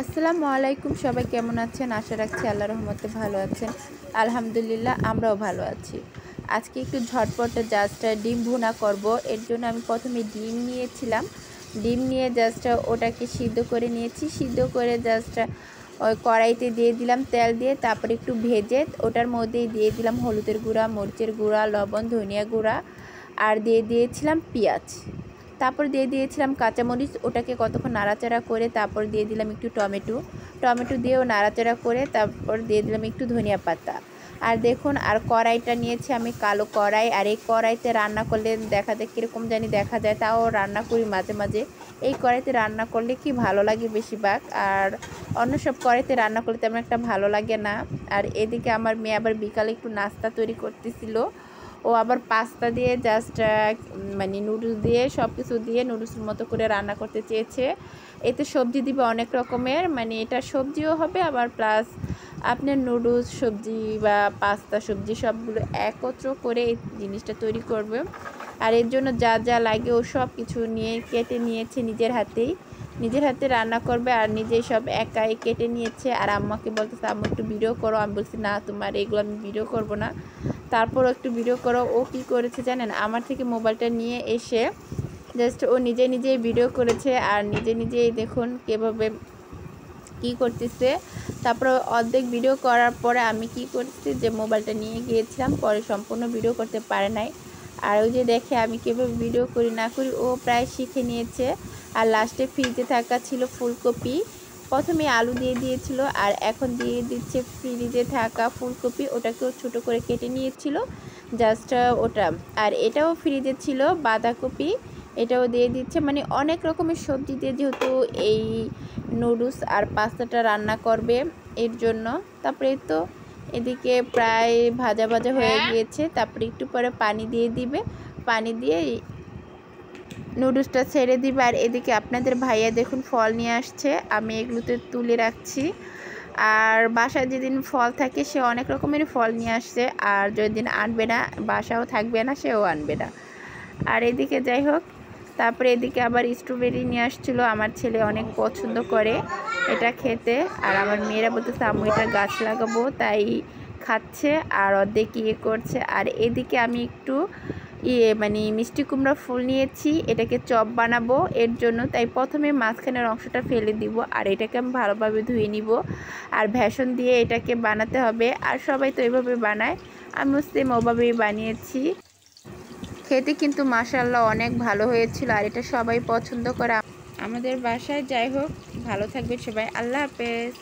আসসালামু আলাইকুম। সবাই কেমন আছেন? আশা রাখছি আল্লাহর রহমতে ভালো আছেন। আলহামদুলিল্লাহ আমরাও ভালো আছি। আজকে একটু ঝটপট জাস্ট ডিম ভুনা করব। এর জন্য আমি প্রথমে ডিম নিয়েছিলাম। ডিম নিয়ে জাস্ট ওটাকে সিদ্ধ করে নিয়েছি। সিদ্ধ করে জাস্ট ওই কড়াইতে দিয়ে দিলাম তেল দিয়ে, তারপরে একটু ভেজে ওটার মধ্যেই দিয়ে দিলাম হলুদের গুঁড়া, মরিচের গুঁড়া, লবণ, ধনিয়া গুঁড়া আর দিয়ে দিয়েছিলাম পেঁয়াজ। তারপর দিয়ে দিয়েছিলাম কাঁচামরিচ। ওটাকে কতক্ষণ নাড়াচাড়া করে তারপর দিয়ে দিলাম একটু টমেটো দিয়েও নাড়াচাড়া করে তারপর দিয়ে দিলাম একটু ধনিয়া পাতা। আর দেখুন, আর কড়াইটা নিয়েছি আমি কালো কড়াই। আর এই কড়াইতে রান্না করলে দেখাতে কীরকম জানি দেখা যায়, তাও রান্না করি মাঝে মাঝে। এই কড়াইতে রান্না করলে কি ভালো লাগে বেশিরভাগ, আর অন্য সব কড়াইতে রান্না করলে তেমন একটা ভালো লাগে না। আর এদিকে আমার মেয়ে আবার বিকালে একটু নাস্তা তৈরি করতেছিল। ও আবার পাস্তা দিয়ে জাস্ট মানে নুডলস দিয়ে সব কিছু দিয়ে নুডলসের মতো করে রান্না করতে চেয়েছে। এতে সবজি দিবে অনেক রকমের, মানে এটা সবজিও হবে আবার প্লাস আপনার নুডলস সবজি বা পাস্তা সবজি সবগুলো একত্র করে এই জিনিসটা তৈরি করবে। আর এর জন্য যা যা লাগে ও সব কিছু নিয়ে কেটে নিয়েছে নিজের হাতে রান্না করবে আর নিজেই সব একাই কেটে নিয়েছে। আর আম্মাকে বলতেছে আম্মু একটু ভিডিও করো। আমি বলছি না, তোমার এগুলো আমি ভিডিও করব না। তারপরও একটু ভিডিও করো। ও কী করেছে জানেন, আমার থেকে মোবাইলটা নিয়ে এসে জাস্ট ও নিজেই ভিডিও করেছে। আর নিজেই দেখুন কীভাবে কী করতেছে। তারপর অর্ধেক ভিডিও করার পরে আমি কি করছি যে মোবাইলটা নিয়ে গিয়েছিলাম, পরে সম্পূর্ণ ভিডিও করতে পারে নাই। আর ওই যে দেখে আমি কীভাবে ভিডিও করি না করি ও প্রায় শিখে নিয়েছে। আর লাস্টে ফ্রিজে থাকা ছিল ফুলকপি। প্রথমে আলু দিয়ে দিয়েছিল আর এখন দিয়ে দিচ্ছে ফ্রিজে থাকা ফুলকপি। ওটাকেও ছোটো করে কেটে নিয়েছিল জাস্ট ওটা। আর এটাও ফ্রিজে ছিল বাঁধাকপি, এটাও দিয়ে দিচ্ছে। মানে অনেক রকমের সবজি দিয়ে যেহেতু এই নুডলস আর পাস্তাটা রান্না করবে এর জন্য। তারপরে তো এদিকে প্রায় ভাজা হয়ে গিয়েছে। তারপরে একটু পরে পানি দিয়ে দিবে, পানি দিয়ে নুডলসটা ছেড়ে দিবে। আর এদিকে আপনাদের ভাইয়া দেখুন ফল নিয়ে আসছে, আমি এগুলোতে তুলে রাখছি। আর বাসায় যেদিন ফল থাকে সে অনেক রকমের ফল নিয়ে আসছে, আর যেদিন আনবে না, বাসাও থাকবে না, সেও আনবে না। আর এদিকে যাই হোক, তারপরে এদিকে আবার স্ট্রবেরি নিয়ে আসছিলো। আমার ছেলে অনেক পছন্দ করে এটা খেতে। আর আমার মেয়েরা বলতেছে আম্মু এটা গাছ লাগাবো, তাই খাচ্ছে আর অর্ধেক ইয়ে করছে। আর এদিকে আমি একটু মানে মিষ্টি কুমড়া ফুল নিয়েছি, এটাকে চপ বানাবো এর জন্য। তাই প্রথমে মাঝখানের অংশটা ফেলে দিব আর এটাকে আমি ভালোভাবে ধুয়ে নিব। আর বেসন দিয়ে এটাকে বানাতে হবে। আর সবাই তো এভাবে বানায়, আমিও সেম ওভাবেই বানিয়েছি। খেতে কিন্তু মাশাআল্লাহ অনেক ভালো হয়েছিল। আর এটা সবাই পছন্দ করে আমাদের বাসায়। যাই হোক, ভালো থাকবে সবাই। আল্লাহ হাফেজ।